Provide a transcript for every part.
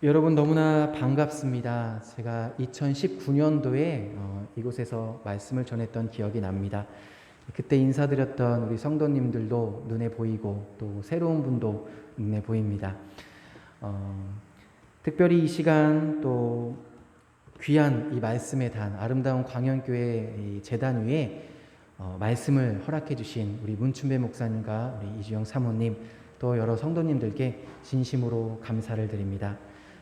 여러분 너무나 반갑습니다. 제가 2019년도에 이곳에서 말씀을 전했던 기억이 납니다. 그때 인사드렸던 우리 성도님들도 눈에 보이고 또 새로운 분도 눈에 보입니다. 특별히 이 시간 또 귀한 이 말씀의 단 아름다운 광연교회 이 제단 위에 말씀을 허락해 주신 우리 문춘배 목사님과 우리 이주영 사모님 또 여러 성도님들께 진심으로 감사를 드립니다.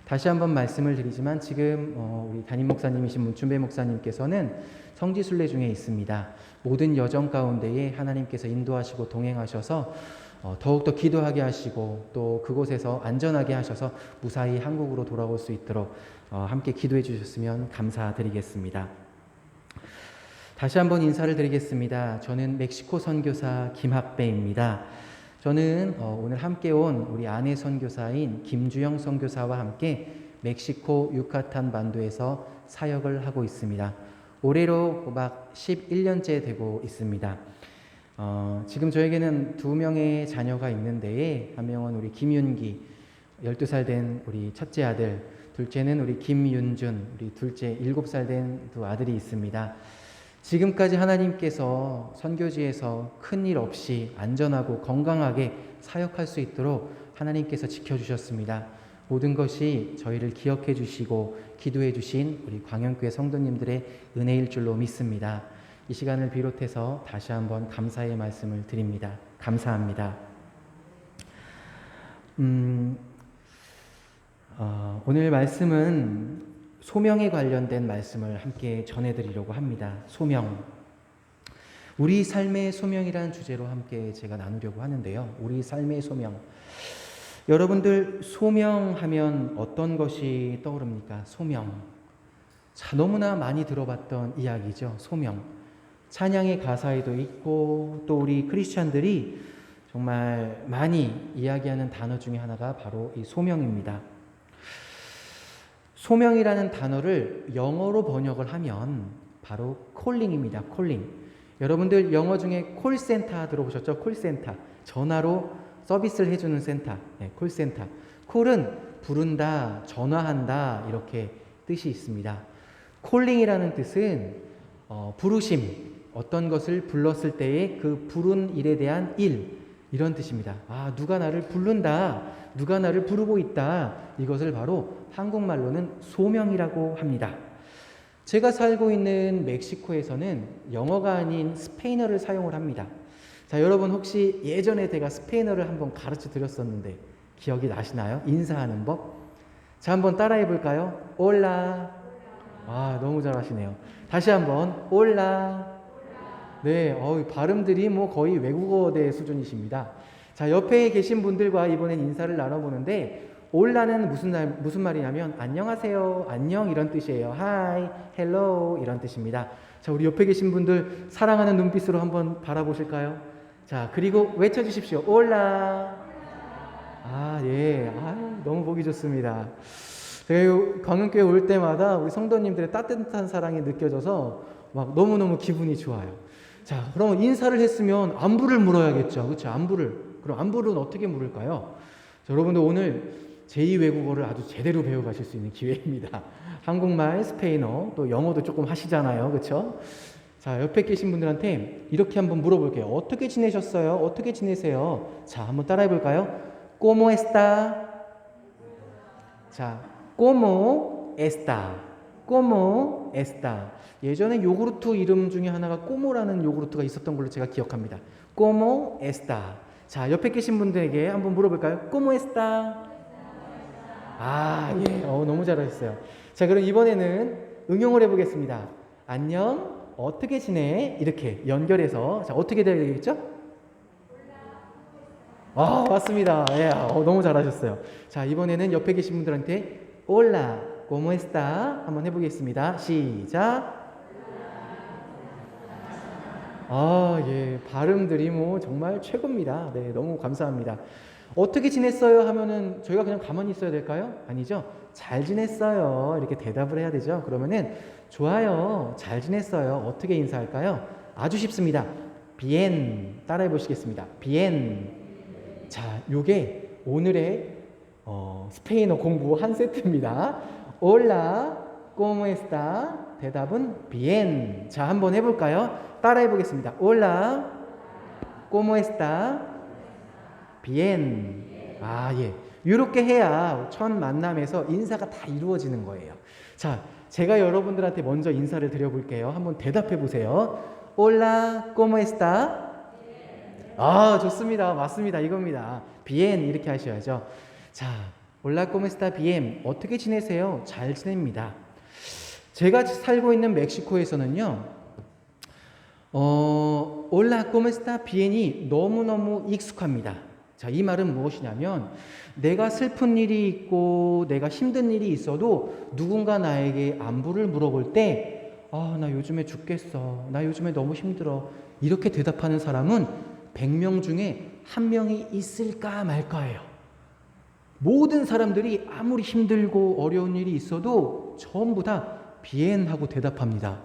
다시 한번 말씀을 드리지만 지금 우리 담임 목사님이신 문춘배 목사님께서는 성지순례 중에 있습니다. 모든 여정 가운데에 하나님께서 인도하시고 동행하셔서 더욱더 기도하게 하시고 또 그곳에서 안전하게 하셔서 무사히 한국으로 돌아올 수 있도록 함께 기도해 주셨으면 감사드리겠습니다. 다시 한번 인사를 드리겠습니다. 저는 멕시코 선교사 김학배입니다. 저는 오늘 함께 온 우리 아내 선교사인 김주영 선교사와 함께 멕시코 유카탄 반도에서 사역을 하고 있습니다. 올해로 막 11년째 되고 있습니다. 지금 저에게는 2명의 자녀가 있는데 한 명은 우리 김윤기 12살 된 우리 첫째 아들, 둘째는 우리 김윤준, 우리 둘째 7살 된 두 아들이 있습니다. 지금까지 하나님께서 선교지에서 큰일 없이 안전하고 건강하게 사역할 수 있도록 하나님께서 지켜주셨습니다. 모든 것이 저희를 기억해 주시고 기도해 주신 우리 광연교회 성도님들의 은혜일 줄로 믿습니다. 이 시간을 비롯해서 다시 한번 감사의 말씀을 드립니다. 감사합니다. 오늘 말씀은 소명에 관련된 말씀을 함께 전해드리려고 합니다. 소명. 우리 삶의 소명이라는 주제로 함께 제가 나누려고 하는데요. 우리 삶의 소명. 여러분들 소명하면 어떤 것이 떠오릅니까? 소명. 자, 너무나 많이 들어봤던 이야기죠. 소명. 찬양의 가사에도 있고 또 우리 크리스찬들이 정말 많이 이야기하는 단어 중에 하나가 바로 이 소명입니다. 소명이라는 단어를 영어로 번역을 하면 바로 콜링입니다. 콜링. 여러분들 영어 중에 콜센터 들어보셨죠? 콜센터. 전화로 서비스를 해주는 센터. 네, 콜센터. 콜은 부른다, 전화한다 이렇게 뜻이 있습니다. 콜링이라는 뜻은 부르심, 어떤 것을 불렀을 때의 그 부른 일에 대한 일 이런 뜻입니다. 아, 누가 나를 부른다, 누가 나를 부르고 있다. 이것을 바로 한국말로는 소명이라고 합니다. 제가 살고 있는 멕시코에서는 영어가 아닌 스페인어를 사용을 합니다. 자, 여러분 혹시 예전에 제가 스페인어를 한번 가르쳐 드렸었는데 기억이 나시나요? 인사하는 법? 자, 한번 따라해 볼까요? 올라. 아, 너무 잘하시네요. 다시 한번 올라. 네, 발음들이 뭐 거의 외국어대 수준이십니다. 자, 옆에 계신 분들과 이번엔 인사를 나눠보는데 올라는 무슨 말이냐면 안녕하세요, 안녕 이런 뜻이에요. Hi, hello 이런 뜻입니다. 자, 우리 옆에 계신 분들 사랑하는 눈빛으로 한번 바라보실까요? 자, 그리고 외쳐주십시오. 올라. 아, 예, 너무 보기 좋습니다. 제가 광연교회 올 때마다 우리 성도님들의 따뜻한 사랑이 느껴져서 막 너무너무 기분이 좋아요. 자, 그럼 인사를 했으면 안부를 물어야겠죠. 그렇죠? 안부를. 그럼 안부는 어떻게 물을까요? 자, 여러분들 오늘 제2외국어를 아주 제대로 배워가실 수 있는 기회입니다. 한국말, 스페인어, 또 영어도 조금 하시잖아요. 그렇죠? 자, 옆에 계신 분들한테 이렇게 한번 물어볼게요. 어떻게 지내셨어요? 어떻게 지내세요? 자, 한번 따라해 볼까요? ¿Cómo está? 자, ¿Cómo está? ¿Cómo está? 예전에 요구르트 이름 중에 하나가 꼬모라는 요구르트가 있었던 걸로 제가 기억합니다. ¿Cómo está? 자, 옆에 계신 분들에게 한번 물어볼까요? ¿Cómo está? 아, 예, 너무 잘하셨어요. 자, 그럼 이번에는 응용을 해보겠습니다. 안녕, 어떻게 지내? 이렇게 연결해서 자, 어떻게 돼야 되겠죠? 아, 맞습니다. 예, 너무 잘하셨어요. 자, 이번에는 옆에 계신 분들한테 Hola, ¿cómo está? 한번 해보겠습니다. 시작. 아, 예, 발음들이 뭐 정말 최고입니다. 네, 너무 감사합니다. 어떻게 지냈어요? 하면은 저희가 그냥 가만히 있어야 될까요? 아니죠. 잘 지냈어요. 이렇게 대답을 해야 되죠. 그러면은 좋아요. 잘 지냈어요. 어떻게 인사할까요? 아주 쉽습니다. bien. 따라해 보시겠습니다. bien. 자, 요게 오늘의 스페인어 공부 한 세트입니다. Hola, ¿cómo está? 대답은 bien. 자, 한번 해볼까요? 따라해 보겠습니다. Hola, ¿cómo está? Bien. 아, 예. 이렇게 해야 첫 만남에서 인사가 다 이루어지는 거예요. 자, 제가 여러분들한테 먼저 인사를 드려볼게요. 한번 대답해 보세요. Hola, ¿cómo está? 아, 좋습니다. 맞습니다. 이겁니다. bien 이렇게 하셔야죠. 자, Hola, ¿cómo está? bien. 어떻게 지내세요? 잘 지냅니다. 제가 살고 있는 멕시코에서는요, Hola, ¿cómo está? bien이 너무너무 익숙합니다. 자, 이 말은 무엇이냐면, 내가 슬픈 일이 있고, 내가 힘든 일이 있어도 누군가 나에게 안부를 물어볼 때, 나 요즘에 죽겠어. 나 요즘에 너무 힘들어. 이렇게 대답하는 사람은 100명 중에 1명이 있을까 말까예요. 모든 사람들이 아무리 힘들고 어려운 일이 있어도 전부 다 비엔하고 대답합니다.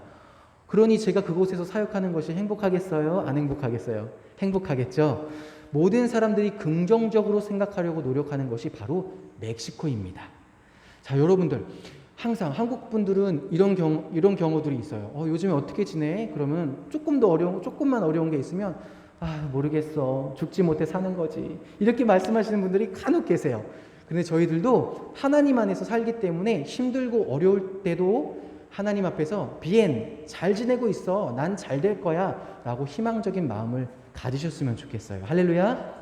그러니 제가 그곳에서 사역하는 것이 행복하겠어요? 안 행복하겠어요? 행복하겠죠? 모든 사람들이 긍정적으로 생각하려고 노력하는 것이 바로 멕시코입니다. 자, 여러분들 항상 한국 분들은 이런 경우들이 있어요. 요즘에 어떻게 지내? 그러면 조금만 어려운 게 있으면 모르겠어. 죽지 못해 사는 거지. 이렇게 말씀하시는 분들이 간혹 계세요. 근데 저희들도 하나님 안에서 살기 때문에 힘들고 어려울 때도 하나님 앞에서 비엔 잘 지내고 있어. 난 잘 될 거야. 라고 희망적인 마음을 가지셨으면 좋겠어요. 할렐루야.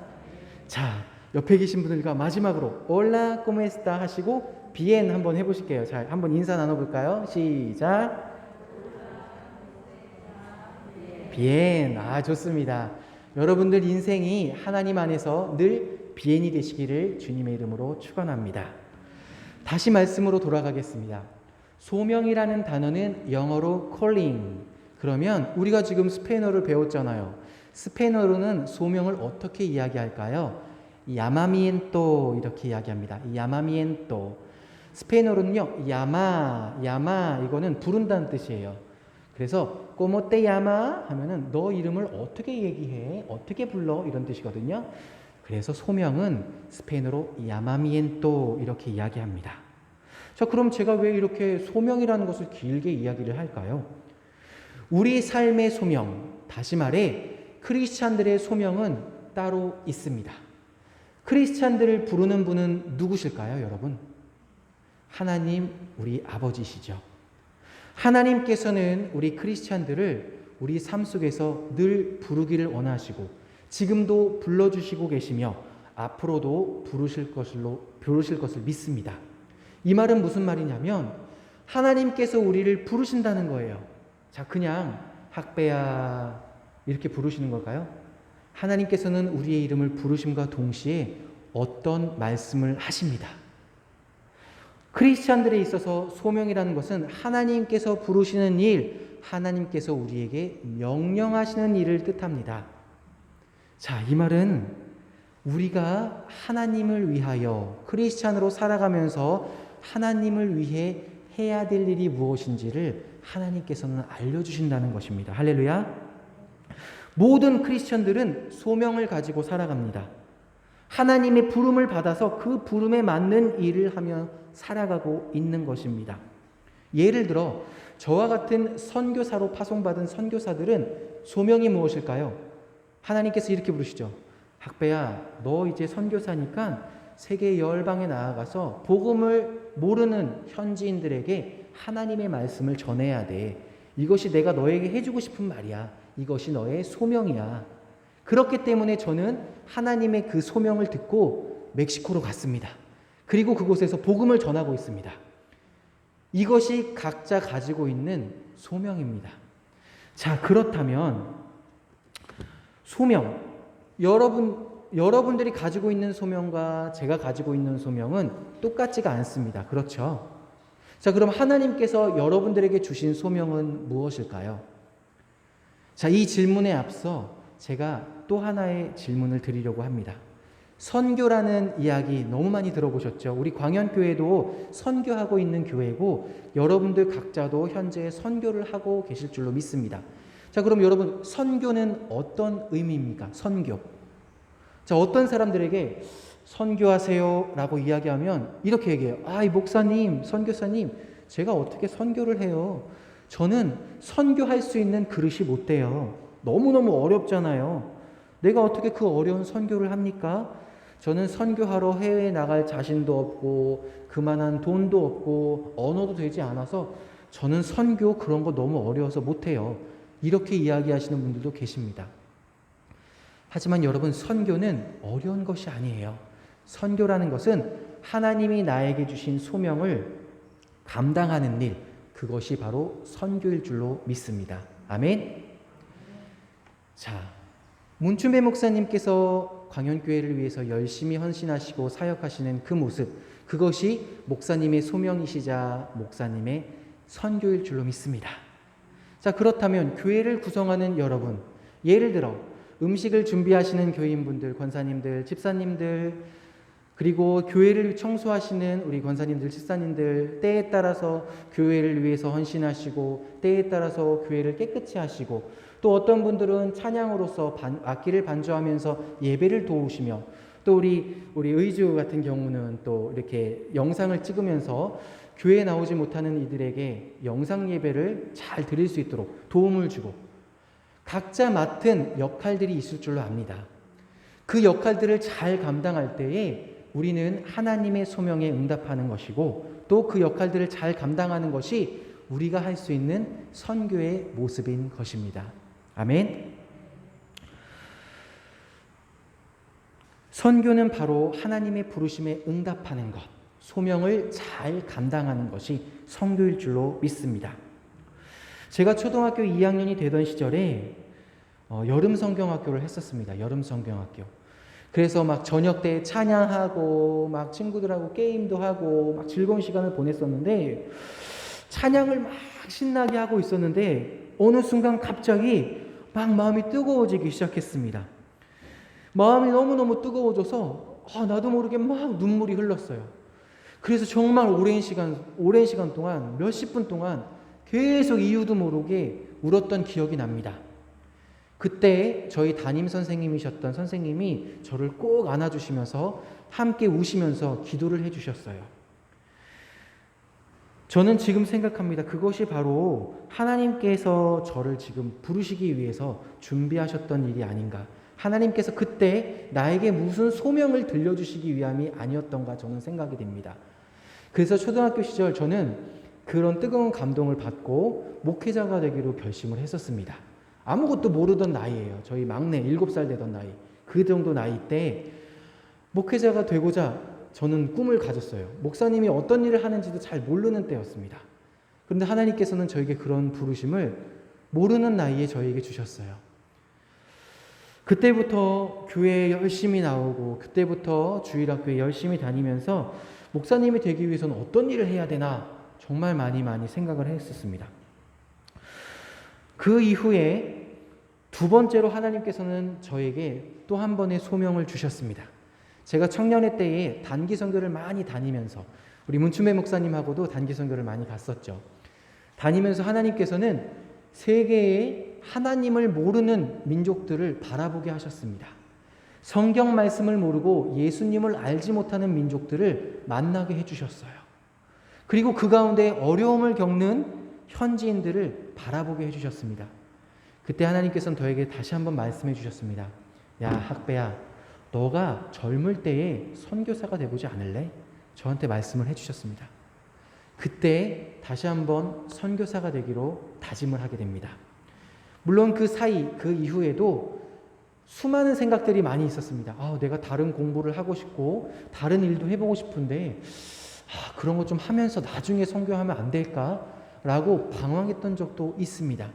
자, 옆에 계신 분들과 마지막으로 Hola, ¿cómo está? 하시고 비엔 한번 해보실게요. 자, 한번 인사 나눠볼까요? 시작. 비엔. 좋습니다. 여러분들 인생이 하나님 안에서 늘 비엔이 되시기를 주님의 이름으로 축원합니다. 다시 말씀으로 돌아가겠습니다. 소명이라는 단어는 영어로 calling. 그러면 우리가 지금 스페인어를 배웠잖아요. 스페인어로는 소명을 어떻게 이야기할까요? 야마미엔토 이렇게 이야기합니다. 야마미엔토. 스페인어로는요, 야마 이거는 부른다는 뜻이에요. 그래서 ¿Cómo te llama? 하면은 너 이름을 어떻게 얘기해? 어떻게 불러? 이런 뜻이거든요. 그래서 소명은 스페인어로 야마미엔토 이렇게 이야기합니다. 자, 그럼 제가 왜 이렇게 소명이라는 것을 길게 이야기를 할까요? 우리 삶의 소명, 다시 말해 크리스찬들의 소명은 따로 있습니다. 크리스찬들을 부르는 분은 누구실까요, 여러분? 하나님, 우리 아버지시죠. 하나님께서는 우리 크리스찬들을 우리 삶 속에서 늘 부르기를 원하시고 지금도 불러주시고 계시며 앞으로도 부르실 것을 믿습니다. 이 말은 무슨 말이냐면 하나님께서 우리를 부르신다는 거예요. 자, 그냥 학배야 이렇게 부르시는 걸까요? 하나님께서는 우리의 이름을 부르심과 동시에 어떤 말씀을 하십니다. 크리스찬들에 있어서 소명이라는 것은 하나님께서 부르시는 일, 하나님께서 우리에게 명령하시는 일을 뜻합니다. 자, 이 말은 우리가 하나님을 위하여 크리스찬으로 살아가면서 하나님을 위해 해야 될 일이 무엇인지를 하나님께서는 알려주신다는 것입니다. 할렐루야. 모든 크리스찬들은 소명을 가지고 살아갑니다. 하나님의 부름을 받아서 그 부름에 맞는 일을 하며 살아가고 있는 것입니다. 예를 들어 저와 같은 선교사로 파송받은 선교사들은 소명이 무엇일까요? 하나님께서 이렇게 부르시죠. 학배야, 너 이제 선교사니까 세계 열방에 나아가서 복음을 모르는 현지인들에게 하나님의 말씀을 전해야 돼. 이것이 내가 너에게 해주고 싶은 말이야. 이것이 너의 소명이야. 그렇기 때문에 저는 하나님의 그 소명을 듣고 멕시코로 갔습니다. 그리고 그곳에서 복음을 전하고 있습니다. 이것이 각자 가지고 있는 소명입니다. 자, 그렇다면 소명, 여러분들이 가지고 있는 소명과 제가 가지고 있는 소명은 똑같지가 않습니다. 그렇죠? 자, 그럼 하나님께서 여러분들에게 주신 소명은 무엇일까요? 자, 이 질문에 앞서 제가 또 하나의 질문을 드리려고 합니다. 선교라는 이야기 너무 많이 들어보셨죠? 우리 광연교회도 선교하고 있는 교회고 여러분들 각자도 현재 선교를 하고 계실 줄로 믿습니다. 자, 그럼 여러분, 선교는 어떤 의미입니까? 선교. 자, 어떤 사람들에게 선교하세요 라고 이야기하면 이렇게 얘기해요. 이 목사님, 선교사님, 제가 어떻게 선교를 해요? 저는 선교할 수 있는 그릇이 못 돼요. 너무너무 어렵잖아요. 내가 어떻게 그 어려운 선교를 합니까? 저는 선교하러 해외에 나갈 자신도 없고 그만한 돈도 없고 언어도 되지 않아서 저는 선교 그런 거 너무 어려워서 못해요. 이렇게 이야기하시는 분들도 계십니다. 하지만 여러분, 선교는 어려운 것이 아니에요. 선교라는 것은 하나님이 나에게 주신 소명을 감당하는 일, 그것이 바로 선교일 줄로 믿습니다. 아멘. 자, 문춘배 목사님께서 광현교회를 위해서 열심히 헌신하시고 사역하시는 그 모습, 그것이 목사님의 소명이시자 목사님의 선교일 줄로 믿습니다. 자, 그렇다면 교회를 구성하는 여러분, 예를 들어 음식을 준비하시는 교인분들, 권사님들, 집사님들, 그리고 교회를 청소하시는 우리 권사님들, 집사님들, 때에 따라서 교회를 위해서 헌신하시고 때에 따라서 교회를 깨끗이 하시고, 또 어떤 분들은 찬양으로서 악기를 반주하면서 예배를 도우시며, 또 우리 의주 같은 경우는 또 이렇게 영상을 찍으면서 교회에 나오지 못하는 이들에게 영상 예배를 잘 드릴 수 있도록 도움을 주고, 각자 맡은 역할들이 있을 줄로 압니다. 그 역할들을 잘 감당할 때에 우리는 하나님의 소명에 응답하는 것이고, 또 그 역할들을 잘 감당하는 것이 우리가 할 수 있는 선교의 모습인 것입니다. 아멘. 선교는 바로 하나님의 부르심에 응답하는 것, 소명을 잘 감당하는 것이 선교일 줄로 믿습니다. 제가 초등학교 2학년이 되던 시절에 여름 성경학교를 했었습니다. 여름 성경학교. 그래서 막 저녁 때 찬양하고 막 친구들하고 게임도 하고 막 즐거운 시간을 보냈었는데, 찬양을 막 신나게 하고 있었는데 어느 순간 갑자기 막 마음이 뜨거워지기 시작했습니다. 마음이 너무너무 뜨거워져서 나도 모르게 막 눈물이 흘렀어요. 그래서 정말 오랜 시간 동안, 몇십 분 동안 계속 이유도 모르게 울었던 기억이 납니다. 그때 저희 담임 선생님이셨던 선생님이 저를 꼭 안아주시면서 함께 우시면서 기도를 해주셨어요. 저는 지금 생각합니다. 그것이 바로 하나님께서 저를 지금 부르시기 위해서 준비하셨던 일이 아닌가. 하나님께서 그때 나에게 무슨 소명을 들려주시기 위함이 아니었던가 저는 생각이 됩니다. 그래서 초등학교 시절 저는 그런 뜨거운 감동을 받고 목회자가 되기로 결심을 했었습니다. 아무것도 모르던 나이예요. 저희 막내 7살 되던 나이. 그 정도 나이 때 목회자가 되고자 저는 꿈을 가졌어요. 목사님이 어떤 일을 하는지도 잘 모르는 때였습니다. 그런데 하나님께서는 저에게 그런 부르심을 모르는 나이에 저에게 주셨어요. 그때부터 교회에 열심히 나오고, 그때부터 주일학교에 열심히 다니면서 목사님이 되기 위해서는 어떤 일을 해야 되나 정말 많이 생각을 했었습니다. 그 이후에 두 번째로 하나님께서는 저에게 또 한 번의 소명을 주셨습니다. 제가 청년회 때에 단기 선교를 많이 다니면서, 우리 문춘배 목사님하고도 단기 선교를 많이 갔었죠. 다니면서 하나님께서는 세계의 하나님을 모르는 민족들을 바라보게 하셨습니다. 성경 말씀을 모르고 예수님을 알지 못하는 민족들을 만나게 해주셨어요. 그리고 그 가운데 어려움을 겪는 현지인들을 바라보게 해주셨습니다. 그때 하나님께서는 저에게 다시 한번 말씀해 주셨습니다. 야, 학배야, 너가 젊을 때에 선교사가 되보지 않을래? 저한테 말씀을 해주셨습니다. 그때 다시 한번 선교사가 되기로 다짐을 하게 됩니다. 물론 그 이후에도 수많은 생각들이 많이 있었습니다. 내가 다른 공부를 하고 싶고 다른 일도 해보고 싶은데 그런 거 좀 하면서 나중에 선교하면 안 될까? 라고 방황했던 적도 있습니다.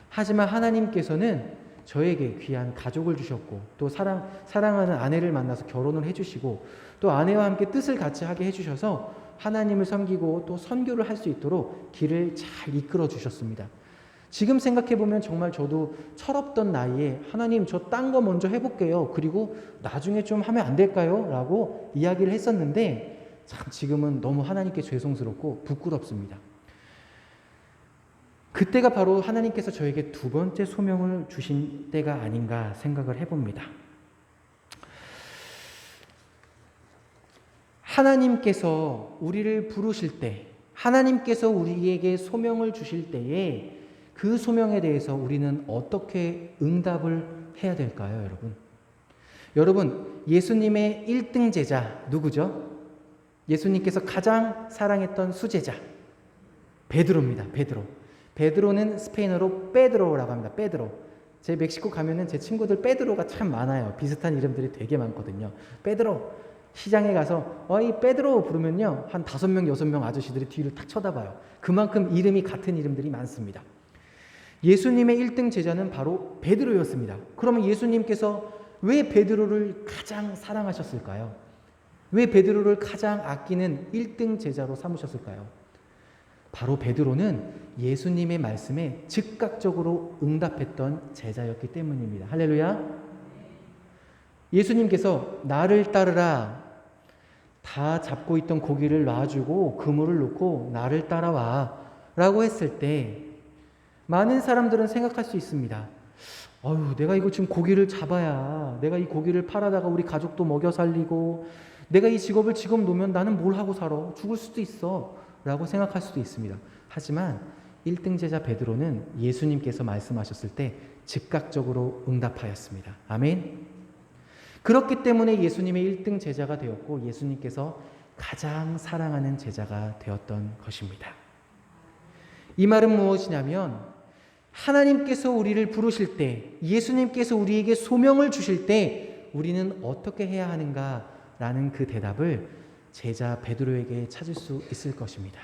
하지만 하나님께서는 저에게 귀한 가족을 주셨고, 또 사랑하는 아내를 만나서 결혼을 해주시고, 또 아내와 함께 뜻을 같이 하게 해주셔서 하나님을 섬기고 또 선교를 할 수 있도록 길을 잘 이끌어 주셨습니다. 지금 생각해보면 정말 저도 철없던 나이에 하나님, 저 딴 거 먼저 해볼게요. 그리고 나중에 좀 하면 안 될까요? 라고 이야기를 했었는데, 참 지금은 너무 하나님께 죄송스럽고 부끄럽습니다. 그때가 바로 하나님께서 저에게 두 번째 소명을 주신 때가 아닌가 생각을 해봅니다. 하나님께서 우리를 부르실 때, 하나님께서 우리에게 소명을 주실 때에 그 소명에 대해서 우리는 어떻게 응답을 해야 될까요, 여러분? 여러분, 예수님의 1등 제자 누구죠? 예수님께서 가장 사랑했던 수제자 베드로입니다. 베드로. 베드로는 스페인어로 페드로라고 합니다. 페드로. 제 멕시코 가면은 제 친구들 페드로가 참 많아요. 비슷한 이름들이 되게 많거든요. 페드로. 시장에 가서 어이 페드로 부르면요, 한 5명, 6명 아저씨들이 뒤를 탁 쳐다봐요. 그만큼 이름이 같은 이름들이 많습니다. 예수님의 1등 제자는 바로 베드로였습니다. 그러면 예수님께서 왜 베드로를 가장 사랑하셨을까요? 왜 베드로를 가장 아끼는 1등 제자로 삼으셨을까요? 바로 베드로는 예수님의 말씀에 즉각적으로 응답했던 제자였기 때문입니다. 할렐루야. 예수님께서 나를 따르라, 다 잡고 있던 고기를 놔주고 그물을 놓고 나를 따라와 라고 했을 때 많은 사람들은 생각할 수 있습니다. 내가 이거 지금 고기를 잡아야 내가 이 고기를 팔아다가 우리 가족도 먹여 살리고, 내가 이 직업을 지금 놓으면 나는 뭘 하고 살아? 죽을 수도 있어 라고 생각할 수도 있습니다. 하지만 1등 제자 베드로는 예수님께서 말씀하셨을 때 즉각적으로 응답하였습니다. 아멘. 그렇기 때문에 예수님의 1등 제자가 되었고 예수님께서 가장 사랑하는 제자가 되었던 것입니다. 이 말은 무엇이냐면, 하나님께서 우리를 부르실 때, 예수님께서 우리에게 소명을 주실 때 우리는 어떻게 해야 하는가라는 그 대답을 제자 베드로에게 찾을 수 있을 것입니다.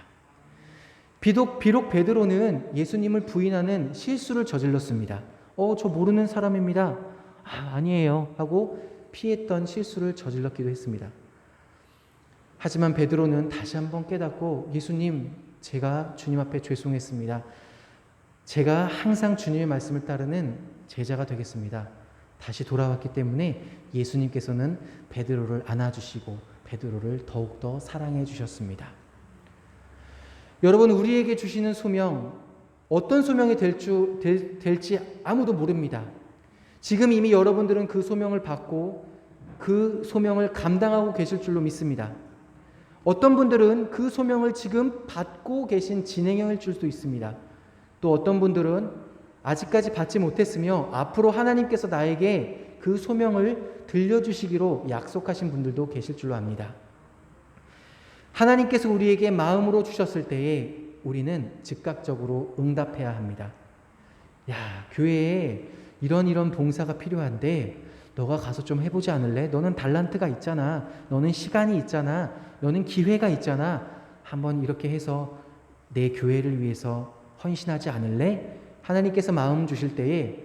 비록 베드로는 예수님을 부인하는 실수를 저질렀습니다. 저 모르는 사람입니다. 아니에요 하고 피했던 실수를 저질렀기도 했습니다. 하지만 베드로는 다시 한번 깨닫고, 예수님, 제가 주님 앞에 죄송했습니다. 제가 항상 주님의 말씀을 따르는 제자가 되겠습니다. 다시 돌아왔기 때문에 예수님께서는 베드로를 안아주시고 베드로를 더욱더 사랑해 주셨습니다. 여러분, 우리에게 주시는 소명, 어떤 소명이 될지 아무도 모릅니다. 지금 이미 여러분들은 그 소명을 받고 그 소명을 감당하고 계실 줄로 믿습니다. 어떤 분들은 그 소명을 지금 받고 계신 진행형일 줄도 있습니다. 또 어떤 분들은 아직까지 받지 못했으며 앞으로 하나님께서 나에게 그 소명을 들려주시기로 약속하신 분들도 계실 줄로 압니다. 하나님께서 우리에게 마음으로 주셨을 때에 우리는 즉각적으로 응답해야 합니다. 교회에 이런 봉사가 필요한데 너가 가서 좀 해보지 않을래? 너는 달란트가 있잖아. 너는 시간이 있잖아. 너는 기회가 있잖아. 한번 이렇게 해서 내 교회를 위해서 헌신하지 않을래? 하나님께서 마음 주실 때에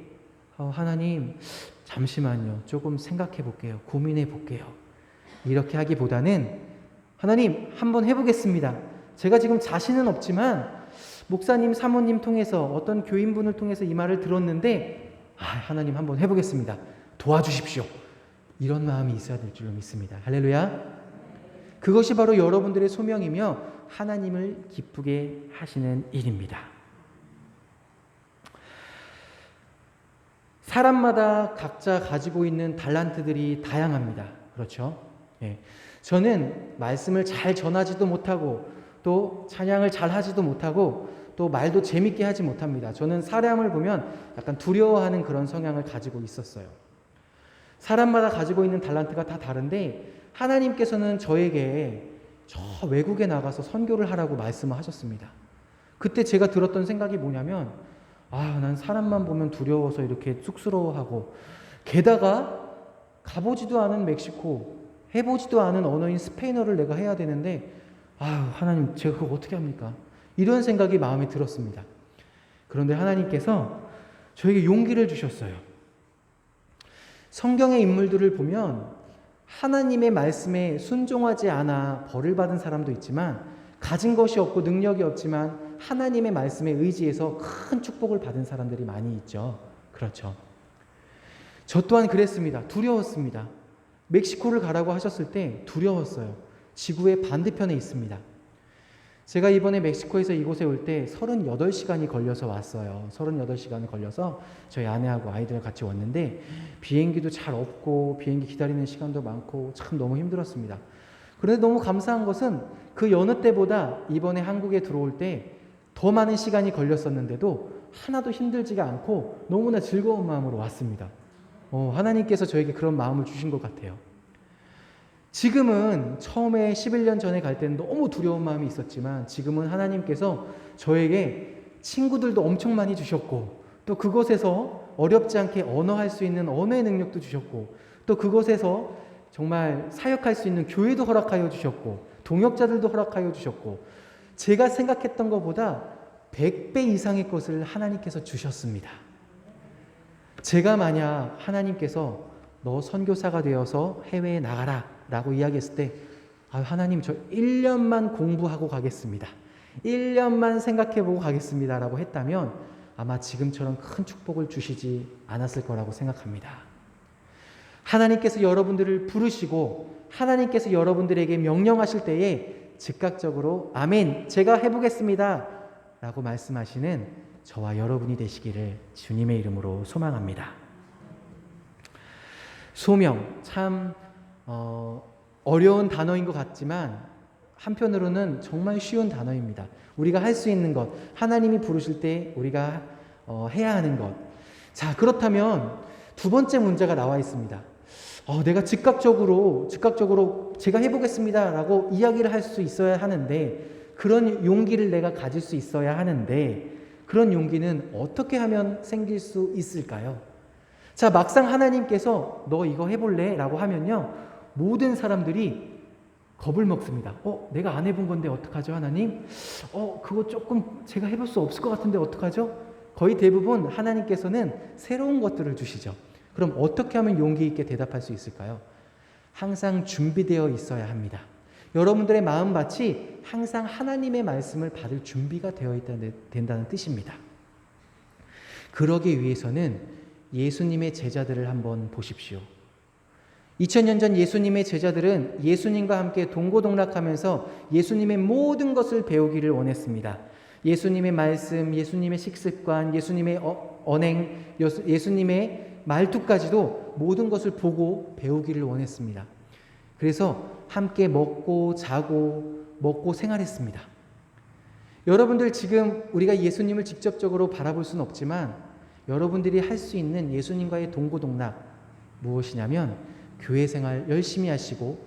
하나님, 잠시만요. 조금 생각해 볼게요. 고민해 볼게요. 이렇게 하기보다는 하나님, 한번 해보겠습니다. 제가 지금 자신은 없지만 목사님, 사모님 통해서 어떤 교인분을 통해서 이 말을 들었는데 하나님 한번 해보겠습니다. 도와주십시오. 이런 마음이 있어야 될 줄로 믿습니다. 할렐루야. 그것이 바로 여러분들의 소명이며 하나님을 기쁘게 하시는 일입니다. 사람마다 각자 가지고 있는 달란트들이 다양합니다. 그렇죠? 저는 말씀을 잘 전하지도 못하고 또 찬양을 잘 하지도 못하고 또 말도 재밌게 하지 못합니다. 저는 사람을 보면 약간 두려워하는 그런 성향을 가지고 있었어요. 사람마다 가지고 있는 달란트가 다 다른데 하나님께서는 저에게 저 외국에 나가서 선교를 하라고 말씀을 하셨습니다. 그때 제가 들었던 생각이 뭐냐면, 난 사람만 보면 두려워서 이렇게 쑥스러워하고, 게다가 가보지도 않은 멕시코, 해보지도 않은 언어인 스페인어를 내가 해야 되는데 하나님, 제가 그거 어떻게 합니까? 이런 생각이 마음에 들었습니다. 그런데 하나님께서 저에게 용기를 주셨어요. 성경의 인물들을 보면 하나님의 말씀에 순종하지 않아 벌을 받은 사람도 있지만, 가진 것이 없고 능력이 없지만 하나님의 말씀에 의지해서 큰 축복을 받은 사람들이 많이 있죠. 그렇죠. 저 또한 그랬습니다. 두려웠습니다. 멕시코를 가라고 하셨을 때 두려웠어요. 지구의 반대편에 있습니다. 제가 이번에 멕시코에서 이곳에 올 때 38시간이 걸려서 왔어요. 38시간이 걸려서 저희 아내하고 아이들 같이 왔는데 비행기도 잘 없고 비행기 기다리는 시간도 많고 참 너무 힘들었습니다. 그런데 너무 감사한 것은 그 여느 때보다 이번에 한국에 들어올 때 더 많은 시간이 걸렸었는데도 하나도 힘들지가 않고 너무나 즐거운 마음으로 왔습니다. 하나님께서 저에게 그런 마음을 주신 것 같아요. 지금은 처음에 11년 전에 갈 때는 너무 두려운 마음이 있었지만 지금은 하나님께서 저에게 친구들도 엄청 많이 주셨고 또 그곳에서 어렵지 않게 언어할 수 있는 언어의 능력도 주셨고 또 그곳에서 정말 사역할 수 있는 교회도 허락하여 주셨고 동역자들도 허락하여 주셨고 제가 생각했던 것보다 100배 이상의 것을 하나님께서 주셨습니다. 제가 만약 하나님께서 너 선교사가 되어서 해외에 나가라 라고 이야기했을 때 하나님 저 1년만 공부하고 가겠습니다. 1년만 생각해보고 가겠습니다 라고 했다면 아마 지금처럼 큰 축복을 주시지 않았을 거라고 생각합니다. 하나님께서 여러분들을 부르시고 하나님께서 여러분들에게 명령하실 때에 즉각적으로 아멘 제가 해보겠습니다 라고 말씀하시는 저와 여러분이 되시기를 주님의 이름으로 소망합니다. 소명 참 어려운 단어인 것 같지만 한편으로는 정말 쉬운 단어입니다. 우리가 할 수 있는 것, 하나님이 부르실 때 우리가 해야 하는 것. 자, 그렇다면 두 번째 문제가 나와 있습니다. 내가 즉각적으로 제가 해보겠습니다 라고 이야기를 할 수 있어야 하는데 그런 용기를 내가 가질 수 있어야 하는데 그런 용기는 어떻게 하면 생길 수 있을까요? 자, 막상 하나님께서 너 이거 해볼래? 라고 하면요 모든 사람들이 겁을 먹습니다. 내가 안 해본 건데 어떡하죠 하나님? 그거 조금 제가 해볼 수 없을 것 같은데 어떡하죠? 거의 대부분 하나님께서는 새로운 것들을 주시죠. 그럼 어떻게 하면 용기 있게 대답할 수 있을까요? 항상 준비되어 있어야 합니다. 여러분들의 마음밭이 항상 하나님의 말씀을 받을 준비가 되어 된다는 뜻입니다. 그러기 위해서는 예수님의 제자들을 한번 보십시오. 2000년 전 예수님의 제자들은 예수님과 함께 동고동락하면서 예수님의 모든 것을 배우기를 원했습니다. 예수님의 말씀, 예수님의 식습관, 예수님의 언행, 예수님의 말투까지도 모든 것을 보고 배우기를 원했습니다. 그래서 함께 먹고 자고 먹고 생활했습니다. 여러분들 지금 우리가 예수님을 직접적으로 바라볼 수는 없지만 여러분들이 할 수 있는 예수님과의 동고동락 무엇이냐면 교회 생활 열심히 하시고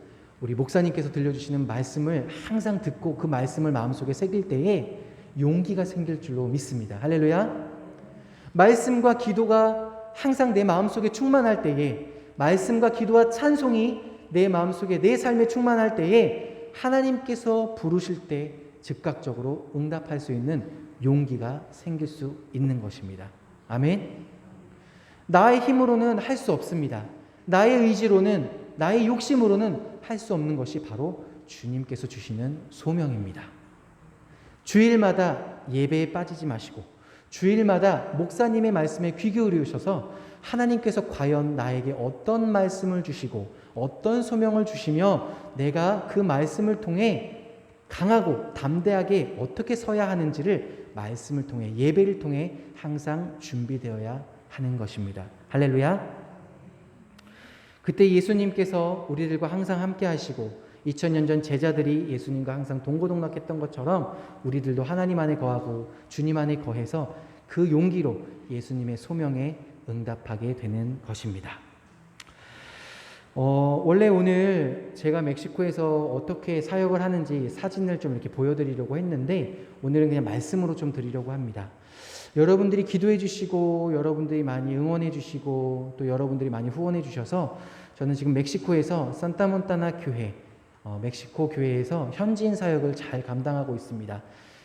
우리 목사님께서 들려주시는 말씀을 항상 듣고 그 말씀을 마음속에 새길 때에 용기가 생길 줄로 믿습니다. 할렐루야. 말씀과 기도가 항상 내 마음속에 충만할 때에 말씀과 기도와 찬송이 내 마음속에 내 삶에 충만할 때에 하나님께서 부르실 때 즉각적으로 응답할 수 있는 용기가 생길 수 있는 것입니다. 아멘. 나의 힘으로는 할 수 없습니다. 나의 의지로는 나의 욕심으로는 할 수 없는 것이 바로 주님께서 주시는 소명입니다. 주일마다 예배에 빠지지 마시고 주일마다 목사님의 말씀에 귀 기울이셔서 하나님께서 과연 나에게 어떤 말씀을 주시고 어떤 소명을 주시며 내가 그 말씀을 통해 강하고 담대하게 어떻게 서야 하는지를 말씀을 통해 예배를 통해 항상 준비되어야 하는 것입니다. 할렐루야. 그때 예수님께서 우리들과 항상 함께 하시고 2000년 전 제자들이 예수님과 항상 동고동락했던 것처럼 우리들도 하나님 안에 거하고 주님 안에 거해서 그 용기로 예수님의 소명에 응답하게 되는 것입니다. 원래 오늘 제가 멕시코에서 어떻게 사역을 하는지 사진을 좀 이렇게 보여드리려고 했는데 오늘은 그냥 말씀으로 좀 드리려고 합니다. 여러분들이 기도해 주시고 여러분들이 많이 응원해 주시고 또 여러분들이 많이 후원해 주셔서 저는 지금 멕시코에서 산타몬타나 교회 멕시코 교회에서 현지인 사역을 잘 감당하고 있습니다.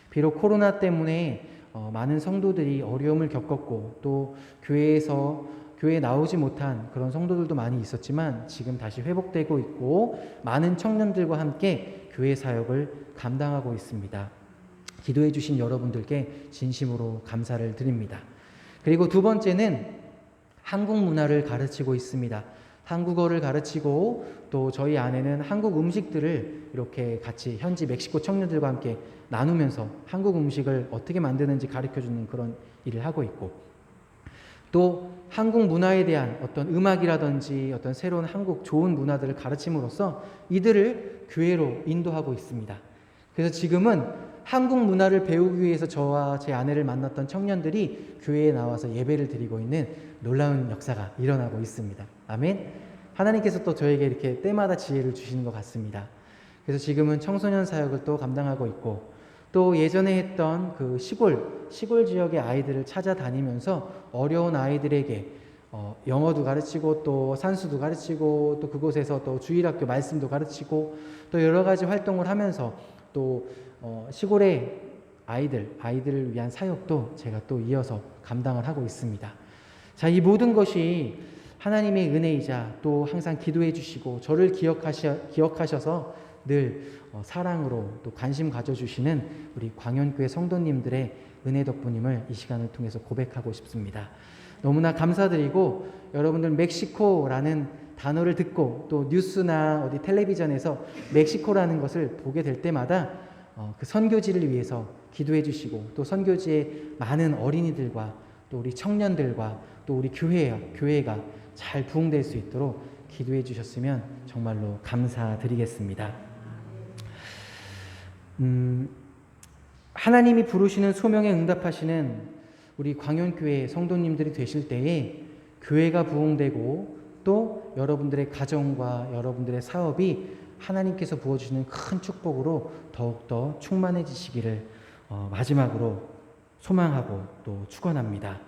비록 코로나 때문에 많은 성도들이 어려움을 겪었고 또 교회에 나오지 못한 그런 성도들도 많이 있었지만 지금 다시 회복되고 있고 많은 청년들과 함께 교회 사역을 감당하고 있습니다. 기도해 주신 여러분들께 진심으로 감사를 드립니다. 그리고 두 번째는 한국 문화를 가르치고 있습니다. 한국어를 가르치고 또 저희 안에는 한국 음식들을 이렇게 같이 현지 멕시코 청년들과 함께 나누면서 한국 음식을 어떻게 만드는지 가르쳐주는 그런 일을 하고 있고 또 한국 문화에 대한 어떤 음악이라든지 어떤 새로운 한국 좋은 문화들을 가르침으로써 이들을 교회로 인도하고 있습니다. 그래서 지금은 한국 문화를 배우기 위해서 저와 제 아내를 만났던 청년들이 교회에 나와서 예배를 드리고 있는 놀라운 역사가 일어나고 있습니다. 아멘. 하나님께서 또 저에게 이렇게 때마다 지혜를 주시는 것 같습니다. 그래서 지금은 청소년 사역을 또 감당하고 있고, 또 예전에 했던 그 시골 지역의 아이들을 찾아다니면서 어려운 아이들에게 영어도 가르치고 또 산수도 가르치고 또 그곳에서 또 주일학교 말씀도 가르치고 또 여러 가지 활동을 하면서 또 시골의 아이들을 위한 사역도 제가 또 이어서 감당을 하고 있습니다. 자, 이 모든 것이 하나님의 은혜이자 또 항상 기도해 주시고 저를 기억하셔서 늘 사랑으로 또 관심 가져주시는 우리 광연교회 성도님들의 은혜 덕분임을 이 시간을 통해서 고백하고 싶습니다. 너무나 감사드리고, 여러분들 멕시코라는 단어를 듣고 또 뉴스나 어디 텔레비전에서 멕시코라는 것을 보게 될 때마다 그 선교지를 위해서 기도해 주시고, 또 선교지의 많은 어린이들과 또 우리 청년들과 또 우리 교회가 잘 부흥될 수 있도록 기도해 주셨으면 정말로 감사드리겠습니다. 하나님이 부르시는 소명에 응답하시는 우리 광연교회 성도님들이 되실 때에 교회가 부흥되고 또 여러분들의 가정과 여러분들의 사업이 하나님께서 부어주시는 큰 축복으로 더욱더 충만해지시기를 마지막으로 소망하고 또 축원합니다.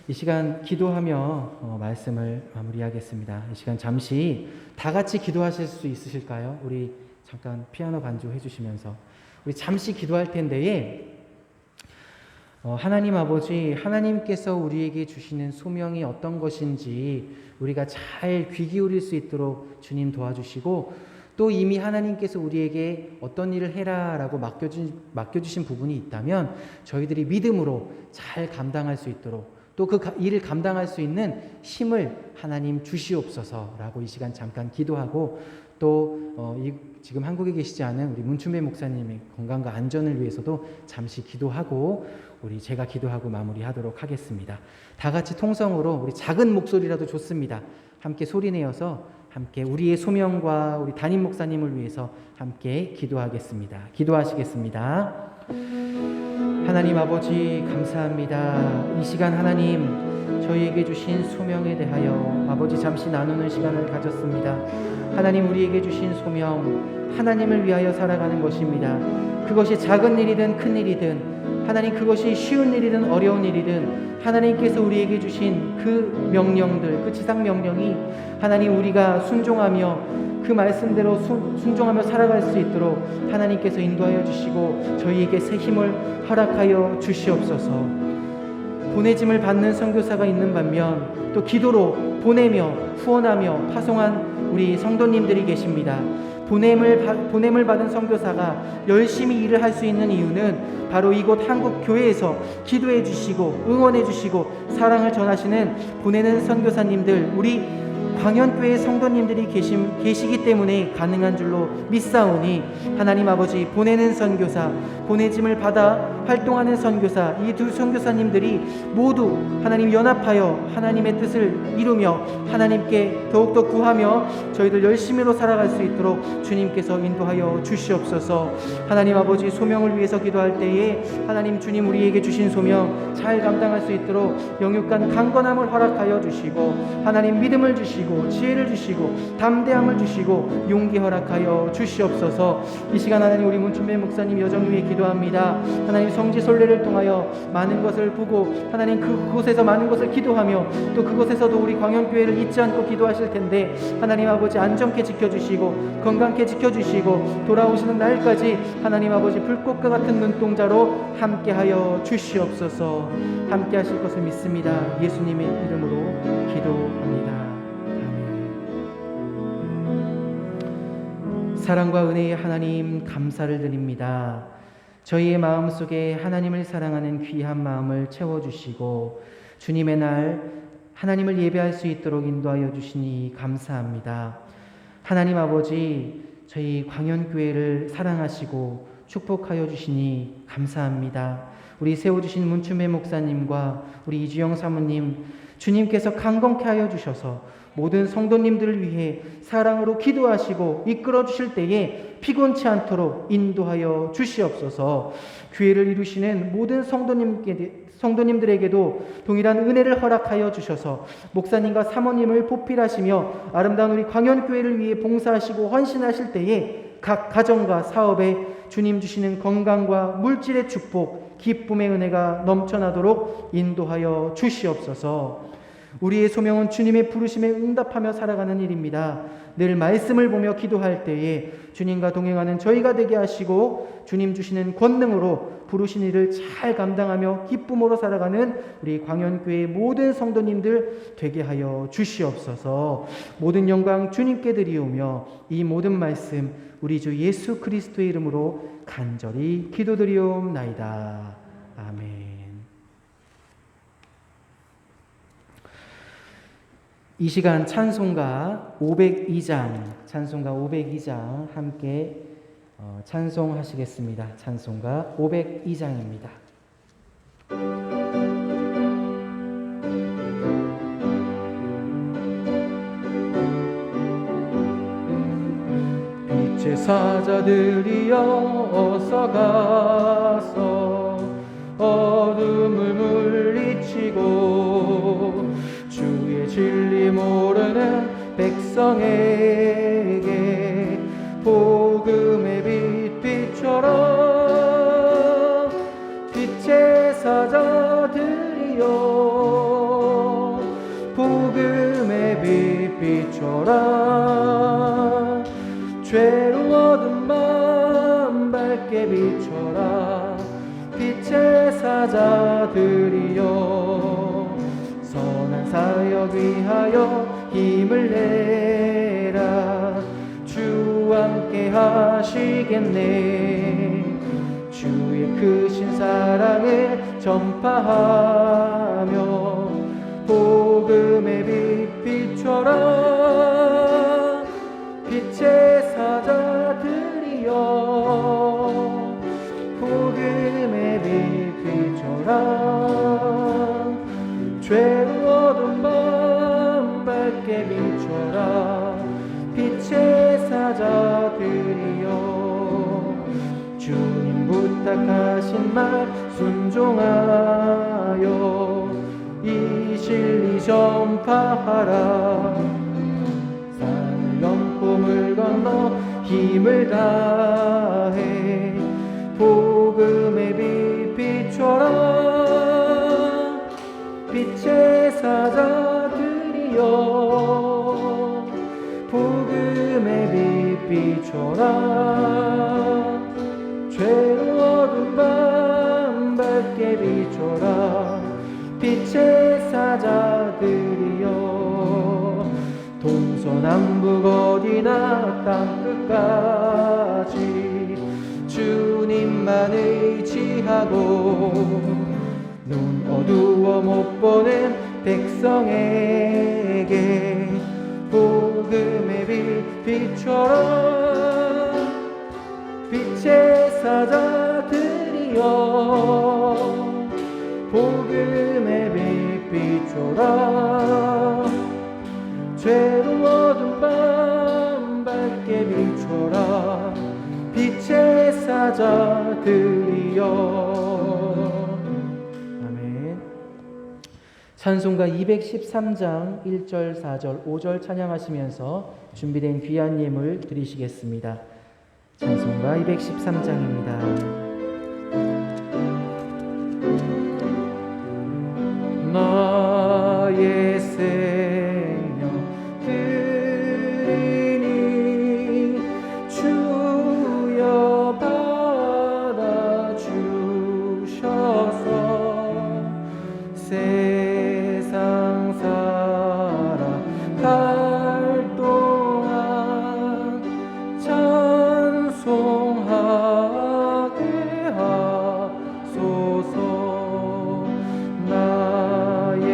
이 시간 기도하며 말씀을 마무리하겠습니다. 이 시간 잠시 다 같이 기도하실 수 있으실까요? 우리 잠깐 피아노 반주 해주시면서 우리 잠시 기도할 텐데에 하나님 아버지, 하나님께서 우리에게 주시는 소명이 어떤 것인지 우리가 잘 귀 기울일 수 있도록 주님 도와주시고, 또 이미 하나님께서 우리에게 어떤 일을 해라라고 맡겨주신 부분이 있다면 저희들이 믿음으로 잘 감당할 수 있도록, 또 그 일을 감당할 수 있는 힘을 하나님 주시옵소서라고 이 시간 잠깐 기도하고, 또 지금 한국에 계시지 않은 우리 문춘배 목사님의 건강과 안전을 위해서도 잠시 기도하고 제가 기도하고 마무리하도록 하겠습니다. 다 같이 통성으로 우리 작은 목소리라도 좋습니다. 함께 소리내어서 함께 우리의 소명과 우리 담임 목사님을 위해서 함께 기도하겠습니다. 기도하시겠습니다. 하나님 아버지 감사합니다. 이 시간 하나님 저희에게 주신 소명에 대하여 아버지 잠시 나누는 시간을 가졌습니다. 하나님 우리에게 주신 소명, 하나님을 위하여 살아가는 것입니다. 그것이 작은 일이든 큰 일이든, 하나님 그것이 쉬운 일이든 어려운 일이든 하나님께서 우리에게 주신 그 명령들, 그 지상 명령이 하나님 우리가 순종하며 그 말씀대로 순종하며 살아갈 수 있도록 하나님께서 인도하여 주시고 저희에게 새 힘을 허락하여 주시옵소서. 보내짐을 받는 선교사가 있는 반면 또 기도로 보내며 후원하며 파송한 우리 성도님들이 계십니다. 보냄을 받은 선교사가 열심히 일을 할 수 있는 이유는 바로 이곳 한국 교회에서 기도해 주시고 응원해 주시고 사랑을 전하시는 보내는 선교사님들, 우리 광연교회 성도님들이 계시기 때문에 가능한 줄로 믿사오니 하나님 아버지, 보내는 선교사, 보내짐을 받아 활동하는 선교사, 이 두 선교사님들이 모두 하나님 연합하여 하나님의 뜻을 이루며 하나님께 더욱더 구하며 저희들 열심히로 살아갈 수 있도록 주님께서 인도하여 주시옵소서. 하나님 아버지, 소명을 위해서 기도할 때에 하나님 주님 우리에게 주신 소명 잘 감당할 수 있도록 영육간 강건함을 허락하여 주시고 하나님 믿음을 주시고 지혜를 주시고 담대함을 주시고 용기 허락하여 주시옵소서. 이 시간 하나님 우리 문춘배 목사님 여정 위에 기도합니다. 하나님 성지 순례를 통하여 많은 것을 보고 하나님 그곳에서 많은 것을 기도하며 또 그곳에서도 우리 광연교회를 잊지 않고 기도하실 텐데 하나님 아버지 안전케 지켜주시고 건강케 지켜주시고 돌아오시는 날까지 하나님 아버지 불꽃과 같은 눈동자로 함께하여 주시옵소서. 함께 하실 것을 믿습니다. 예수님의 이름으로 기도합니다. 사랑과 은혜의 하나님 감사를 드립니다. 저희의 마음속에 하나님을 사랑하는 귀한 마음을 채워주시고 주님의 날 하나님을 예배할 수 있도록 인도하여 주시니 감사합니다. 하나님 아버지, 저희 광연교회를 사랑하시고 축복하여 주시니 감사합니다. 우리 세워주신 문춘배 목사님과 우리 이주영 사모님, 주님께서 강건케 하여 주셔서 모든 성도님들을 위해 사랑으로 기도하시고 이끌어 주실 때에 피곤치 않도록 인도하여 주시옵소서. 교회를 이루시는 모든 성도님들에게도 동일한 은혜를 허락하여 주셔서 목사님과 사모님을 보필하시며 아름다운 우리 광연교회를 위해 봉사하시고 헌신하실 때에 각 가정과 사업에 주님 주시는 건강과 물질의 축복, 기쁨의 은혜가 넘쳐나도록 인도하여 주시옵소서. 우리의 소명은 주님의 부르심에 응답하며 살아가는 일입니다. 늘 말씀을 보며 기도할 때에 주님과 동행하는 저희가 되게 하시고 주님 주시는 권능으로 부르신 일을 잘 감당하며 기쁨으로 살아가는 우리 광연교회의 모든 성도님들 되게 하여 주시옵소서. 모든 영광 주님께 드리오며 이 모든 말씀 우리 주 예수 그리스도의 이름으로 간절히 기도드리옵나이다. 아멘. 이 시간 찬송가 502장 함께 찬송하시겠습니다. 찬송가 502장입니다. 빛의 사자들이여 어서 가서 어둠을 물리치고 주의 진리 모르는 백성에게 복음의 빛 비춰라. 빛의 사자들이여 복음의 빛 비춰라. 죄로워둔 맘 밝게 비춰라. 빛의 사자들이여 선한 사역 위하여 힘을 내라. 주와 함께 하시겠네. 주의 크신 사랑을 전파하며 복음의 빛 비춰라. 빛의 사자들이여 복음의 빛 비춰라. 죄로워둔 밤 밝게 비춰라. 빛의 사자들이여 주님 부탁하신 말 순종하여 이 진리 전파하라. 산을 넘고 물 건너 힘을 다해 복음의 빛 비춰라. 빛의 사자들이여 복음의 빛 비춰라. 죄로워둔 밤 밝게 비춰라. 빛의 사자들이여 동서남북 어디나 땅끝까지 주님만 의지하고 눈 어두워 못 보는 백성에게 복음의 빛 비춰라. 빛의 사자들이여 복음의 빛 비춰라. 죄로워둔 밤 밝게 비춰라. 빛의 사자들이여. 찬송가 213장 1절, 4절, 5절 찬양하시면서 준비된 귀한 예물 드리시겠습니다. 찬송가 213장입니다. 나의 생명 드리니 주여 받아주셔서 세상 살아갈 동안 찬송하게 하소서. 나의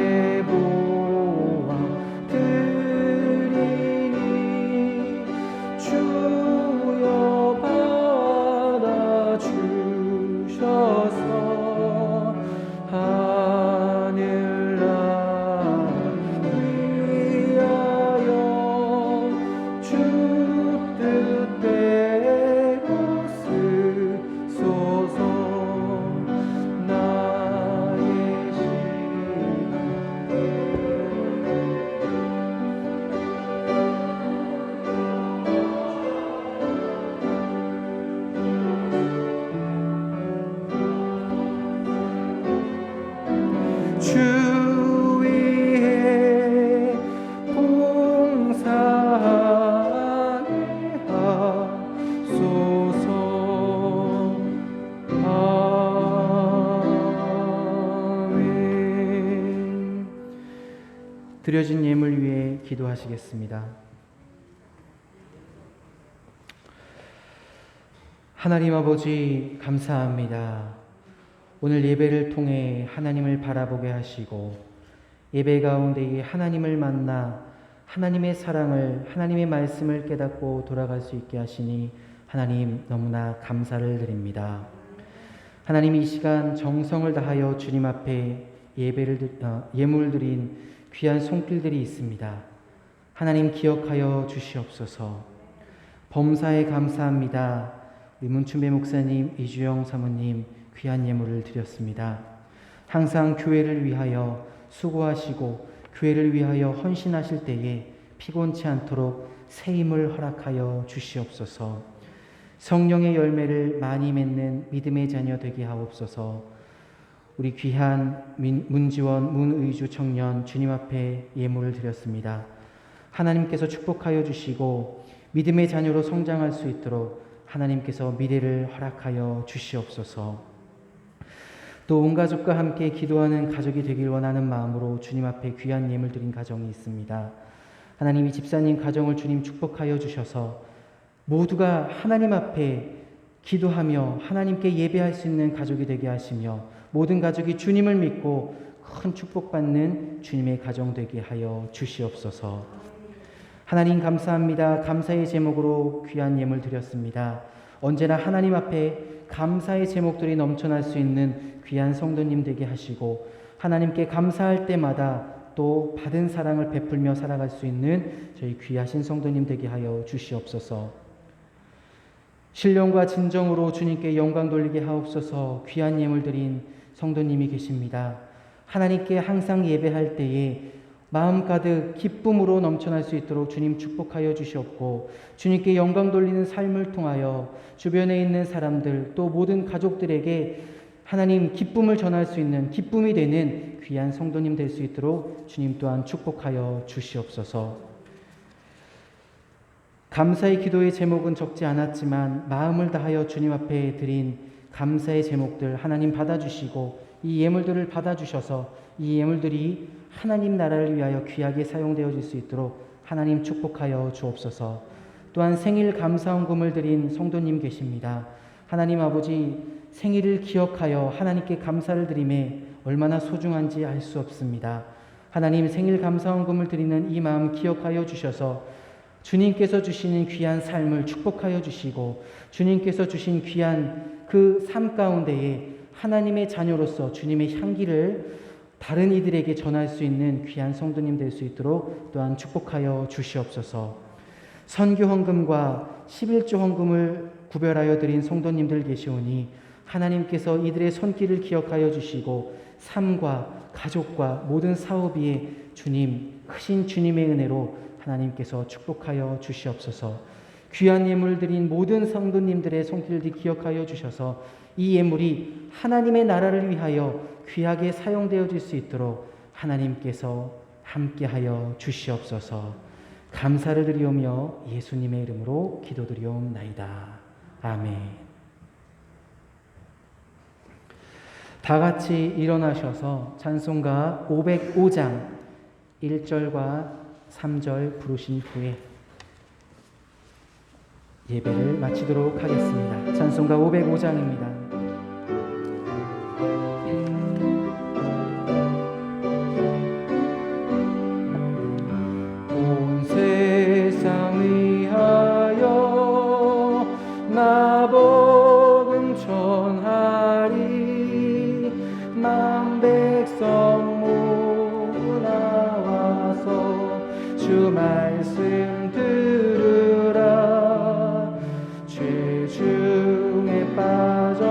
드려진 예물 위해 기도하시겠습니다. 하나님 아버지 감사합니다. 오늘 예배를 통해 하나님을 바라보게 하시고 예배 가운데 하나님을 만나 하나님의 사랑을, 하나님의 말씀을 깨닫고 돌아갈 수 있게 하시니 하나님 너무나 감사를 드립니다. 하나님 이 시간 정성을 다하여 주님 앞에 예물 드린 귀한 손길들이 있습니다. 하나님 기억하여 주시옵소서. 범사에 감사합니다. 문춘배 목사님, 이주영 사모님 귀한 예물을 드렸습니다. 항상 교회를 위하여 수고하시고 교회를 위하여 헌신하실 때에 피곤치 않도록 새 힘을 허락하여 주시옵소서. 성령의 열매를 많이 맺는 믿음의 자녀 되게 하옵소서. 우리 귀한 문지원, 문의주 청년 주님 앞에 예물을 드렸습니다. 하나님께서 축복하여 주시고 믿음의 자녀로 성장할 수 있도록 하나님께서 미래를 허락하여 주시옵소서. 또 온 가족과 함께 기도하는 가족이 되길 원하는 마음으로 주님 앞에 귀한 예물 드린 가정이 있습니다. 하나님 이 집사님 가정을 주님 축복하여 주셔서 모두가 하나님 앞에 기도하며 하나님께 예배할 수 있는 가족이 되게 하시며 모든 가족이 주님을 믿고 큰 축복받는 주님의 가정 되게 하여 주시옵소서. 하나님 감사합니다. 감사의 제목으로 귀한 예물 드렸습니다. 언제나 하나님 앞에 감사의 제목들이 넘쳐날 수 있는 귀한 성도님 되게 하시고 하나님께 감사할 때마다 또 받은 사랑을 베풀며 살아갈 수 있는 저희 귀하신 성도님 되게 하여 주시옵소서. 신령과 진정으로 주님께 영광 돌리게 하옵소서. 귀한 예물 드린 성도님이 계십니다. 하나님께 항상 예배할 때에 마음 가득 기쁨으로 넘쳐날 수 있도록 주님 축복하여 주시옵고 주님께 영광 돌리는 삶을 통하여 주변에 있는 사람들 또 모든 가족들에게 하나님 기쁨을 전할 수 있는 기쁨이 되는 귀한 성도님 될 수 있도록 주님 또한 축복하여 주시옵소서. 감사의 기도의 제목은 적지 않았지만 마음을 다하여 주님 앞에 드린 감사의 제목들 하나님 받아주시고 이 예물들을 받아주셔서 이 예물들이 하나님 나라를 위하여 귀하게 사용되어질 수 있도록 하나님 축복하여 주옵소서. 또한 생일 감사헌금을 드린 성도님 계십니다. 하나님 아버지 생일을 기억하여 하나님께 감사를 드림에 얼마나 소중한지 알 수 없습니다. 하나님 생일 감사헌금을 드리는 이 마음 기억하여 주셔서 주님께서 주시는 귀한 삶을 축복하여 주시고 주님께서 주신 귀한 그 삶 가운데에 하나님의 자녀로서 주님의 향기를 다른 이들에게 전할 수 있는 귀한 성도님 될 수 있도록 또한 축복하여 주시옵소서. 선교 헌금과 11조 헌금을 구별하여 드린 성도님들 계시오니 하나님께서 이들의 손길을 기억하여 주시고 삶과 가족과 모든 사업 위에 주님, 크신 주님의 은혜로 하나님께서 축복하여 주시옵소서. 귀한 예물 드린 모든 성도님들의 손길을 기억하여 주셔서 이 예물이 하나님의 나라를 위하여 귀하게 사용되어질 수 있도록 하나님께서 함께하여 주시옵소서. 감사를 드리오며 예수님의 이름으로 기도드리옵나이다. 아멘. 다 같이 일어나셔서 찬송가 505장 1절과 3절 부르신 후에 예배를 마치도록 하겠습니다. 찬송가 505장입니다. 온 세상 위하여 나 복음 전하리 만 백성 모두 나와서 주 말씀 들으라 죄 중에 빠져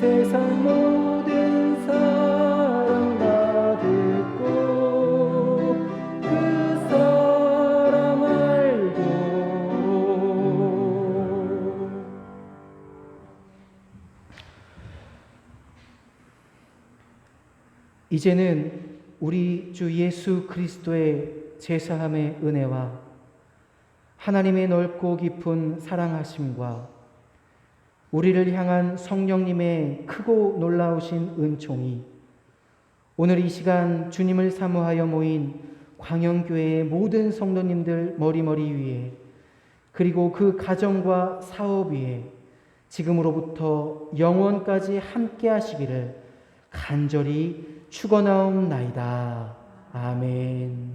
세상 모든 사랑 다 듣고 그 사랑 알고 이제는 우리 주 예수 그리스도의 제사함의 은혜와 하나님의 넓고 깊은 사랑하심과 우리를 향한 성령님의 크고 놀라우신 은총이 오늘 이 시간 주님을 사모하여 모인 광영교회의 모든 성도님들 머리머리 위에 그리고 그 가정과 사업 위에 지금으로부터 영원까지 함께 하시기를 간절히 축원하옵나이다. 아멘.